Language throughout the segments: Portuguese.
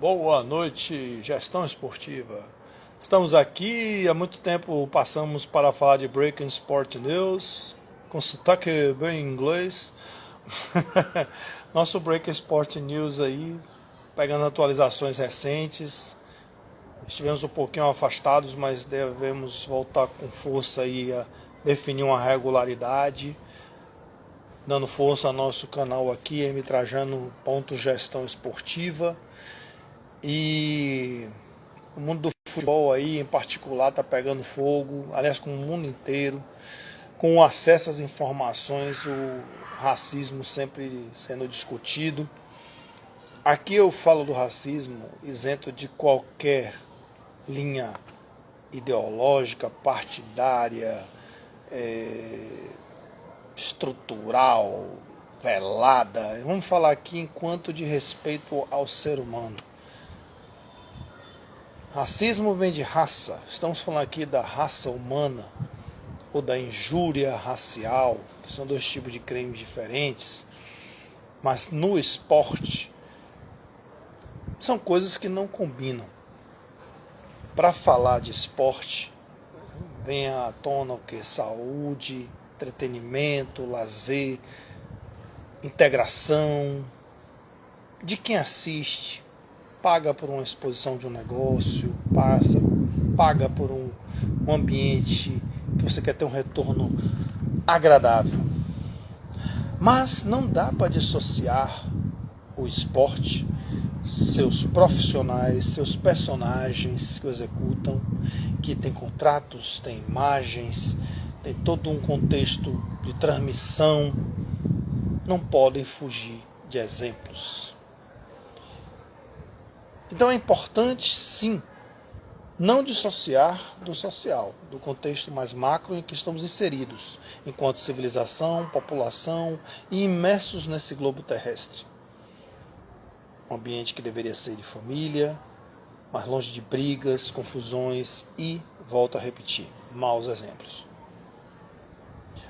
Boa noite, gestão esportiva. Estamos aqui, há muito tempo passamos para falar de Breaking Sport News, com sotaque bem inglês. Nosso Breaking Sport News aí, pegando atualizações recentes. Estivemos um pouquinho afastados, mas devemos voltar com força aí a definir uma regularidade, dando força ao nosso canal aqui, mtrajano.gestão esportiva. E o mundo do futebol aí em particular está pegando fogo, aliás, com o mundo inteiro, com o acesso às informações, o racismo sempre sendo discutido. Aqui eu falo do racismo isento de qualquer linha ideológica, partidária, estrutural, velada. Vamos falar aqui enquanto de respeito ao ser humano. Racismo vem de raça. Estamos falando aqui da raça humana ou da injúria racial, que são dois tipos de crimes diferentes. Mas no esporte são coisas que não combinam. Para falar de esporte, vem à tona o que? Saúde, entretenimento, lazer, integração de quem assiste. Paga por uma exposição de um negócio, paga por um ambiente que você quer ter um retorno agradável. Mas não dá para dissociar o esporte, seus profissionais, seus personagens que o executam, que tem contratos, tem imagens, tem todo um contexto de transmissão, não podem fugir de exemplos. Então é importante, sim, não dissociar do social, do contexto mais macro em que estamos inseridos, enquanto civilização, população e imersos nesse globo terrestre. Um ambiente que deveria ser de família, mas longe de brigas, confusões e, volto a repetir, maus exemplos.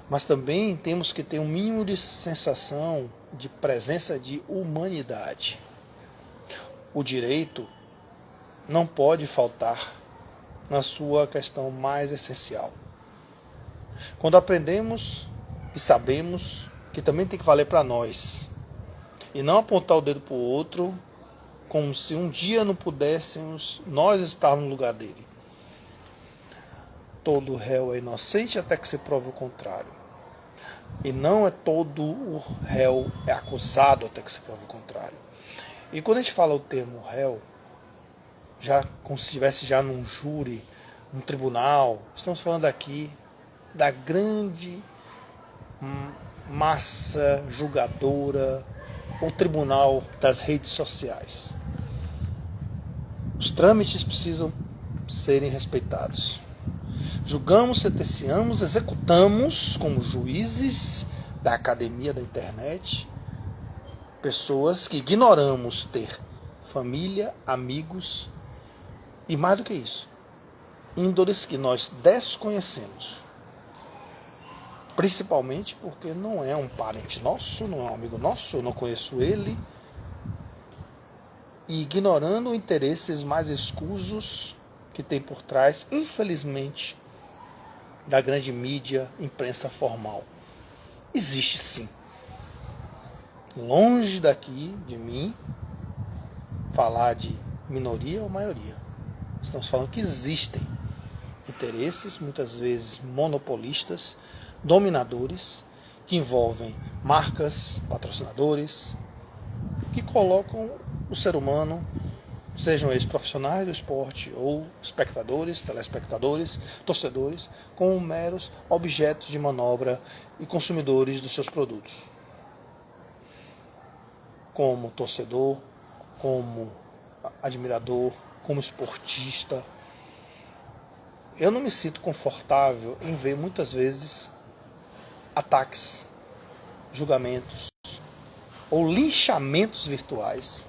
Mas também temos que ter um mínimo de sensação de presença de humanidade. O direito não pode faltar na sua questão mais essencial. Quando aprendemos e sabemos que também tem que valer para nós, e não apontar o dedo para o outro como se um dia não pudéssemos nós estarmos no lugar dele. Todo réu é inocente até que se prove o contrário. E não é todo o réu é acusado até que se prove o contrário. E quando a gente fala o termo réu, já como se estivesse já num júri, num tribunal, estamos falando aqui da grande massa julgadora, o tribunal das redes sociais. Os trâmites precisam serem respeitados. Julgamos, sentenciamos, executamos como juízes da academia da internet, pessoas que ignoramos ter família, amigos e mais do que isso, índoles que nós desconhecemos. Principalmente porque não é um parente nosso, não é um amigo nosso, eu não conheço ele. E ignorando interesses mais escusos que tem por trás, infelizmente, da grande mídia, imprensa formal. Existe sim. Longe daqui de mim falar de minoria ou maioria. Estamos falando que existem interesses, muitas vezes monopolistas, dominadores, que envolvem marcas, patrocinadores, que colocam o ser humano, sejam eles profissionais do esporte ou espectadores, telespectadores, torcedores, como meros objetos de manobra e consumidores dos seus produtos. Como torcedor, como admirador, como esportista, eu não me sinto confortável em ver muitas vezes ataques, julgamentos ou linchamentos virtuais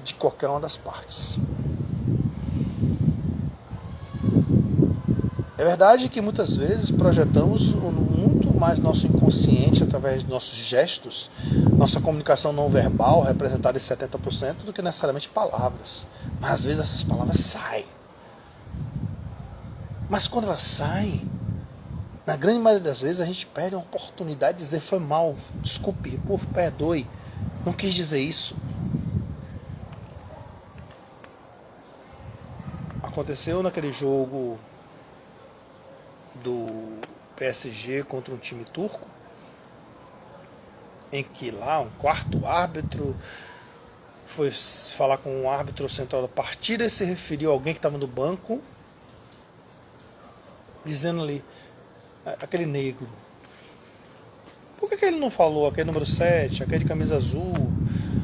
de qualquer uma das partes. É verdade que muitas vezes projetamos muito mais nosso inconsciente através dos nossos gestos, nossa comunicação não verbal, representada em 70%, do que necessariamente palavras. Mas às vezes essas palavras saem. Mas quando elas saem, na grande maioria das vezes a gente perde a oportunidade de dizer foi mal, desculpe, por perdoe, não quis dizer isso. Aconteceu naquele jogo do PSG contra um time turco, em que lá um quarto árbitro foi falar com o árbitro central da partida e se referiu a alguém que estava no banco, dizendo ali, aquele negro. Por que ele não falou aquele número 7, aquele de camisa azul,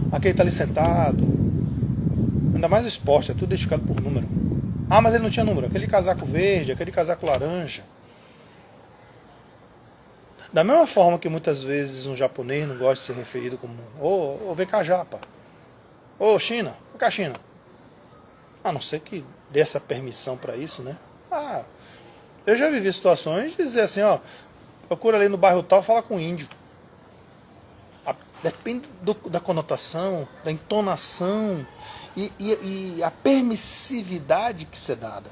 aquele está ali sentado? Ainda mais o esporte, é tudo identificado por número. Ah, mas ele não tinha número, aquele casaco verde, aquele casaco laranja. Da mesma forma que muitas vezes um japonês não gosta de ser referido como vem cá japa, China, vem cá China. A não ser que dê essa permissão para isso, né? Eu já vivi situações de dizer assim, procura ali no bairro tal, fala com índio. Depende da conotação, da entonação e a permissividade que se é dada.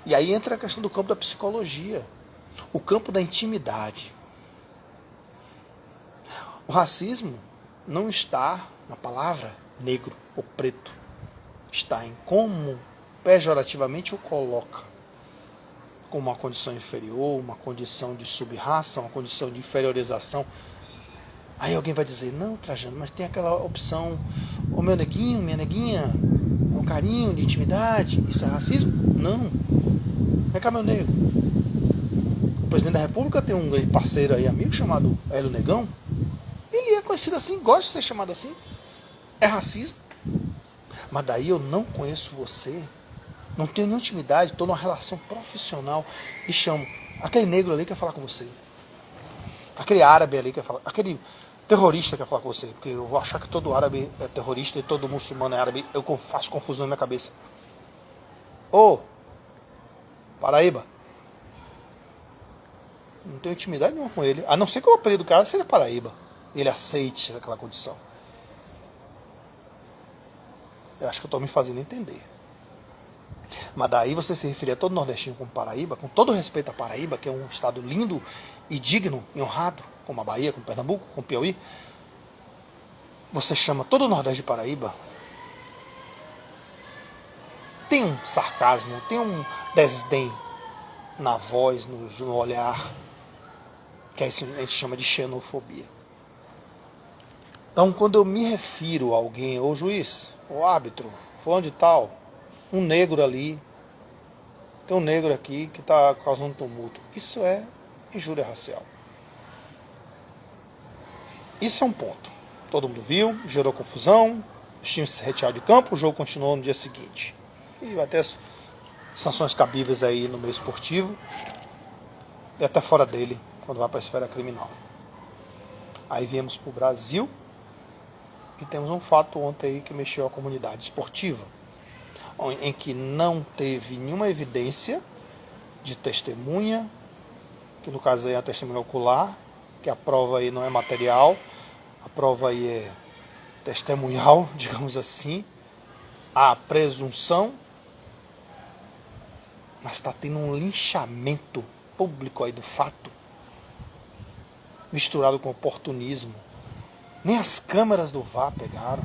E aí entra a questão do campo da psicologia, o campo da intimidade. O racismo não está na palavra negro ou preto, está em como pejorativamente o coloca, como uma condição inferior, uma condição de sub-raça, uma condição de inferiorização. Aí alguém vai dizer, não, Trajano, mas tem aquela opção, o meu neguinho, minha neguinha, um carinho de intimidade, isso é racismo? Não. Vem cá, meu nego. O presidente da República tem um grande parceiro aí, amigo, chamado Hélio Negão. Ele é conhecido assim, gosta de ser chamado assim. É racismo. Mas daí eu não conheço você, não tenho nenhuma intimidade, estou numa relação profissional e chamo aquele negro ali que quer falar com você. Aquele árabe ali que quer falar, aquele terrorista que quer falar com você, porque eu vou achar que todo árabe é terrorista e todo muçulmano é árabe, eu faço confusão na minha cabeça. Paraíba. Não tenho intimidade nenhuma com ele, a não ser que o apelido do cara seja Paraíba, ele aceite aquela condição. Eu acho que eu estou me fazendo entender. Mas daí você se referir a todo nordestino como Paraíba, com todo respeito a Paraíba, que é um estado lindo e digno e honrado, como a Bahia, como Pernambuco, como Piauí, você chama todo o Nordeste de Paraíba, tem um sarcasmo, tem um desdém na voz, no olhar, que a gente chama de xenofobia. Então, quando eu me refiro a alguém, ou juiz, ou árbitro, fulano de tal, um negro ali, tem um negro aqui que está causando tumulto, isso é injúria racial. Isso é um ponto. Todo mundo viu, gerou confusão, os times se retiraram de campo, o jogo continuou no dia seguinte. E vai ter sanções cabíveis aí no meio esportivo e até fora dele, quando vai para a esfera criminal. Aí viemos para o Brasil e temos um fato ontem aí que mexeu a comunidade esportiva, em que não teve nenhuma evidência de testemunha, que no caso aí é a testemunha ocular, que a prova aí não é material, a prova aí é testemunhal, digamos assim, a presunção, mas está tendo um linchamento público aí do fato, misturado com oportunismo. Nem as câmeras do VAR pegaram,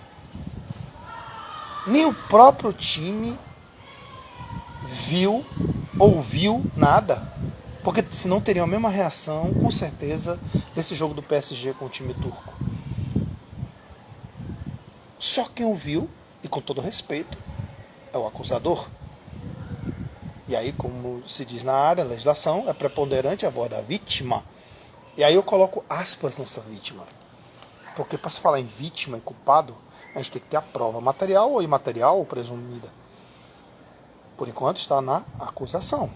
nem o próprio time viu, ouviu nada, porque senão teriam a mesma reação, com certeza, desse jogo do PSG com o time turco. Só quem ouviu, e com todo respeito, é o acusador. E aí, como se diz na área, a legislação, é preponderante a voz da vítima. E aí eu coloco aspas nessa vítima. Porque para se falar em vítima e culpado, a gente tem que ter a prova material ou imaterial ou presumida. Por enquanto está na acusação.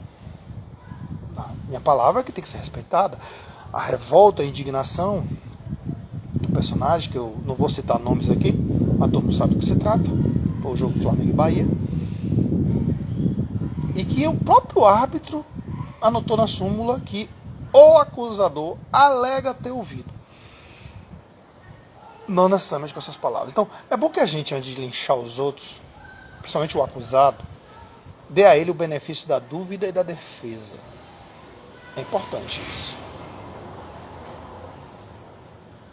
A minha palavra é que tem que ser respeitada. A revolta, a indignação do personagem, que eu não vou citar nomes aqui, mas todo mundo sabe do que se trata, foi o jogo Flamengo e Bahia, e que o próprio árbitro anotou na súmula que o acusador alega ter ouvido. Não necessariamente com essas palavras. Então, é bom que a gente, antes de linchar os outros, principalmente o acusado, dê a ele o benefício da dúvida e da defesa. É importante isso.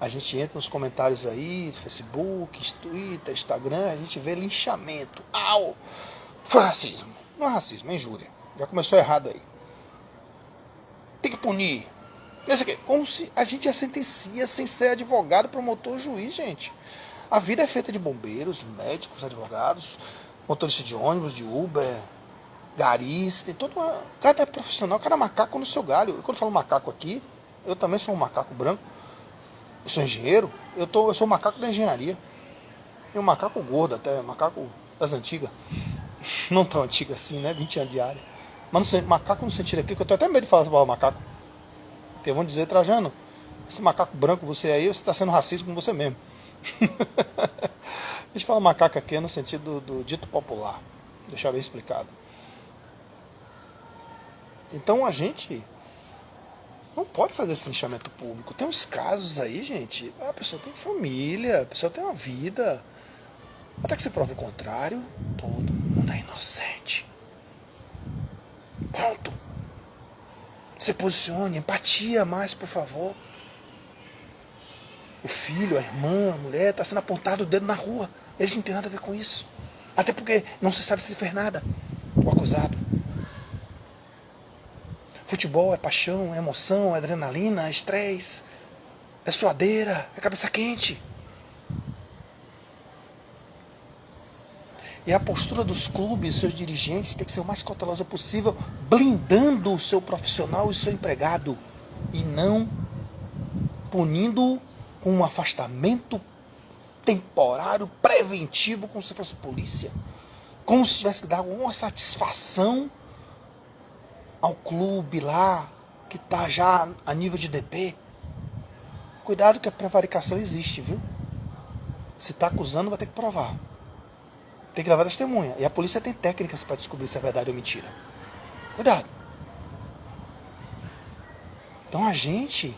A gente entra nos comentários aí, Facebook, Twitter, Instagram, a gente vê linchamento. Au! Foi racismo. Não é racismo, é injúria. Já começou errado aí. Tem que punir. Como se a gente a sentencia sem ser advogado, promotor, juiz, gente. A vida é feita de bombeiros, médicos, advogados, motoristas de ônibus, de Uber, garis, tem todo uma... Cada profissional, cada macaco no seu galho. E quando eu falo macaco aqui, eu também sou um macaco branco. Eu sou engenheiro, eu sou um macaco da engenharia. E um macaco gordo até, macaco das antigas. Não tão antiga assim, né? 20 anos de área. Mas no, macaco no sentido aqui, que eu tenho até medo de falar esse macaco. Porque vão dizer, Trajano, esse macaco branco, você aí, você está sendo racista com você mesmo. A gente fala macaco aqui no sentido do dito popular. Deixar bem explicado. Então a gente não pode fazer esse linchamento público. Tem uns casos aí, gente, a pessoa tem família, a pessoa tem uma vida. Até que se prova o contrário, todo mundo é inocente. Pronto. Se posicione, empatia mais, por favor. O filho, a irmã, a mulher, está sendo apontado o dedo na rua. Eles não têm nada a ver com isso. Até porque não se sabe se ele fez nada. O acusado. Futebol é paixão, é emoção, é adrenalina, é estresse, é suadeira, é cabeça quente. E a postura dos clubes, seus dirigentes, tem que ser o mais cautelosa possível, blindando o seu profissional e o seu empregado, e não punindo com um afastamento temporário, preventivo, como se fosse polícia. Como se tivesse que dar uma satisfação ao clube lá, que está já a nível de DP. Cuidado que a prevaricação existe, viu? Se está acusando, vai ter que provar. Tem que levar testemunha. E a polícia tem técnicas para descobrir se é verdade ou mentira. Cuidado. Então a gente,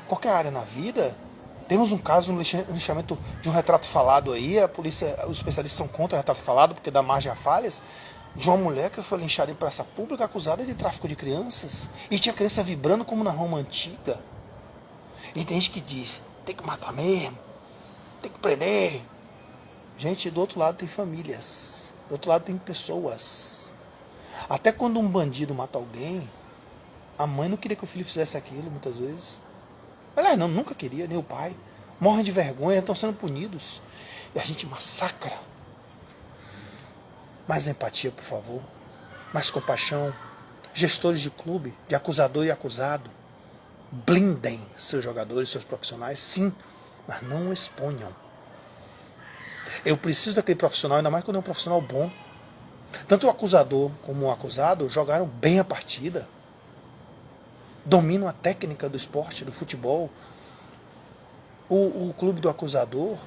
qualquer área na vida, temos um caso no linchamento de um retrato falado aí, a polícia, os especialistas são contra o retrato falado porque dá margem a falhas, de uma mulher que foi linchada em praça pública acusada de tráfico de crianças. E tinha criança vibrando como na Roma antiga. E tem gente que diz, tem que matar mesmo, tem que prender. Gente, do outro lado tem famílias, do outro lado tem pessoas. Até quando um bandido mata alguém, a mãe não queria que o filho fizesse aquilo, muitas vezes. Aliás, não, nunca queria, nem o pai. Morrem de vergonha, estão sendo punidos. E a gente massacra. Mais empatia, por favor. Mais compaixão. Gestores de clube, de acusador e acusado, blindem seus jogadores, seus profissionais, sim, mas não exponham. Eu preciso daquele profissional, ainda mais quando é um profissional bom. Tanto o acusador como o acusado jogaram bem a partida. Dominam a técnica do esporte, do futebol. O clube do acusador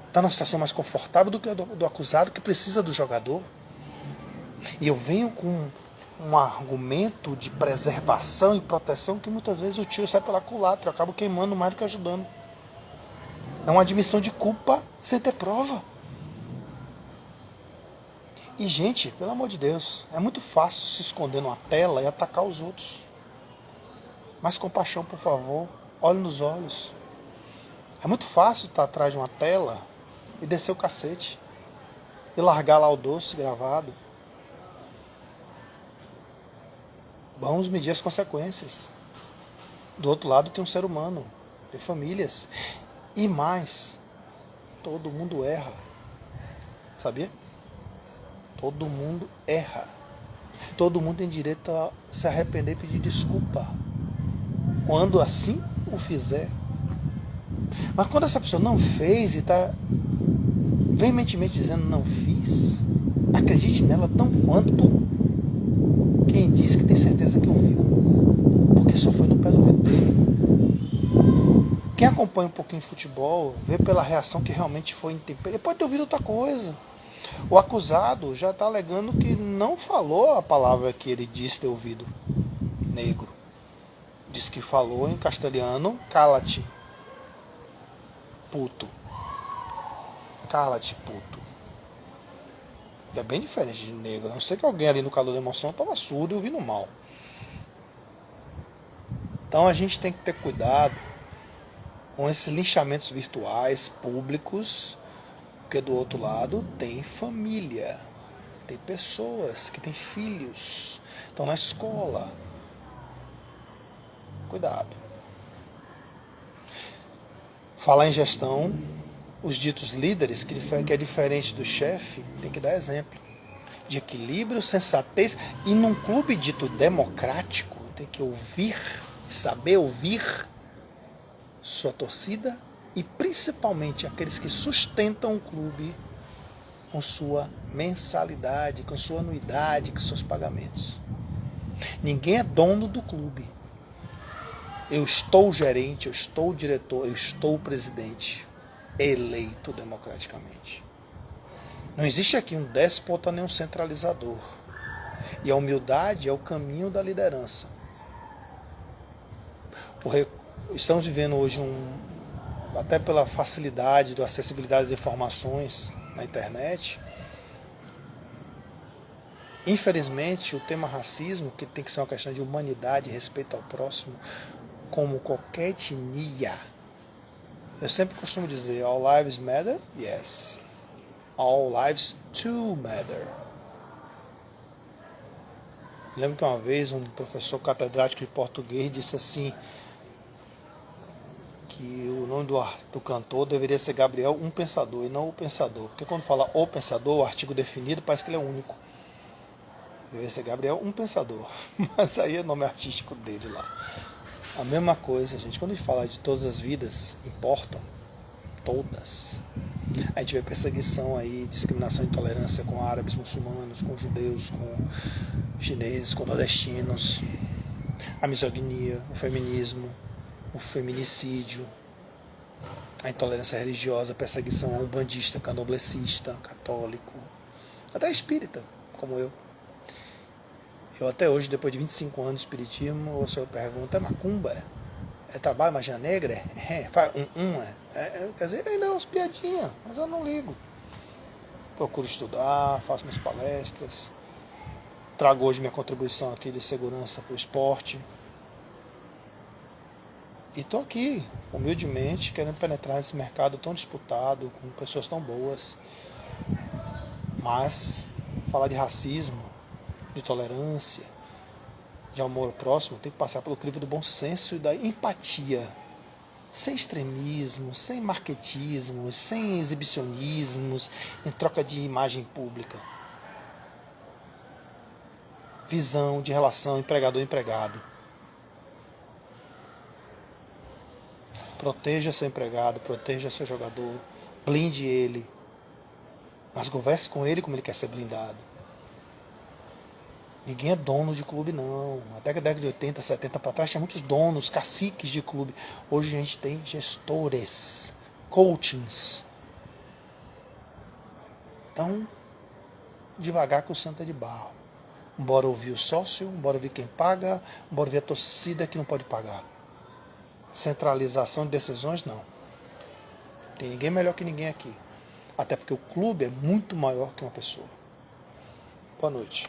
está numa situação mais confortável do que a do acusado, que precisa do jogador. E eu venho com um argumento de preservação e proteção que muitas vezes o tiro sai pela culatra. Eu acabo queimando mais do que ajudando. É uma admissão de culpa sem ter prova. E, gente, pelo amor de Deus, é muito fácil se esconder numa tela e atacar os outros. Mais compaixão, por favor. Olhe nos olhos. É muito fácil estar atrás de uma tela e descer o cacete. E largar lá o doce gravado. Vamos medir as consequências. Do outro lado tem um ser humano. Tem famílias. E mais, todo mundo erra. Sabia? Todo mundo erra. Todo mundo tem direito a se arrepender e pedir desculpa. Quando assim o fizer. Mas quando essa pessoa não fez e está veementemente dizendo não fiz, acredite nela tão quanto quem diz que tem certeza que ouviu. Porque só foi no pé do ouvido dele. Quem acompanha um pouquinho de futebol, vê pela reação que realmente foi intempestiva. Ele pode ter ouvido outra coisa. O acusado já está alegando que não falou a palavra que ele disse ter ouvido. Negro. diz que falou em castelhano, cala-te, puto. Cala-te, puto. É bem diferente de negro. A não ser que alguém ali no calor da emoção estava surdo e ouvindo mal. Então a gente tem que ter cuidado com esses linchamentos virtuais, públicos, porque do outro lado tem família. Tem pessoas que têm filhos, estão na escola. Cuidado. Falar em gestão, os ditos líderes, que é diferente do chefe, tem que dar exemplo de equilíbrio, sensatez, e num clube dito democrático, tem que ouvir, saber ouvir sua torcida e principalmente aqueles que sustentam o clube com sua mensalidade, com sua anuidade, com seus pagamentos. Ninguém é dono do clube. Eu estou gerente, eu estou diretor, eu estou presidente, eleito democraticamente. Não existe aqui um déspota nem um centralizador. E a humildade é o caminho da liderança. Estamos vivendo hoje até pela facilidade, da acessibilidade das informações na internet. Infelizmente, o tema racismo, que tem que ser uma questão de humanidade e respeito ao próximo, como qualquer etnia. Eu sempre costumo dizer, all lives matter? Yes. All lives too matter. Eu lembro que uma vez um professor catedrático de português disse assim, que o nome do cantor deveria ser Gabriel Um Pensador e não O Pensador. Porque quando fala O Pensador, o artigo definido, parece que ele é único. Deveria ser Gabriel Um Pensador. Mas aí é o nome artístico dele lá. A mesma coisa, gente. Quando a gente fala de todas as vidas, importam. Todas. A gente vê perseguição aí, discriminação e intolerância com árabes, muçulmanos, com judeus, com chineses, com nordestinos. A misoginia, o feminismo, o feminicídio, a intolerância religiosa, a perseguição a um bandista, candomblessista, católico, até espírita, como eu. Eu até hoje, depois de 25 anos de espiritismo, o senhor pergunta, é macumba? É trabalho magia negra? Faz quer dizer, ainda é umas piadinhas, mas eu não ligo. Procuro estudar, faço minhas palestras, trago hoje minha contribuição aqui de segurança para o esporte. E estou aqui, humildemente, querendo penetrar nesse mercado tão disputado, com pessoas tão boas. Mas falar de racismo, de tolerância, de amor ao próximo, tem que passar pelo crivo do bom senso e da empatia. Sem extremismo, sem marketismos, sem exibicionismos, em troca de imagem pública. Visão de relação empregador-empregado. Proteja seu empregado, proteja seu jogador, blinde ele, mas converse com ele como ele quer ser blindado. Ninguém é dono de clube, não. Até a década de 80, 70 para trás tinha muitos donos, caciques de clube. Hoje a gente tem gestores, coachings. Então, devagar que o santo é de barro. Bora ouvir o sócio, bora ouvir quem paga, bora ouvir a torcida que não pode pagar. Centralização de decisões, não. Tem ninguém melhor que ninguém aqui. Até porque o clube é muito maior que uma pessoa. Boa noite.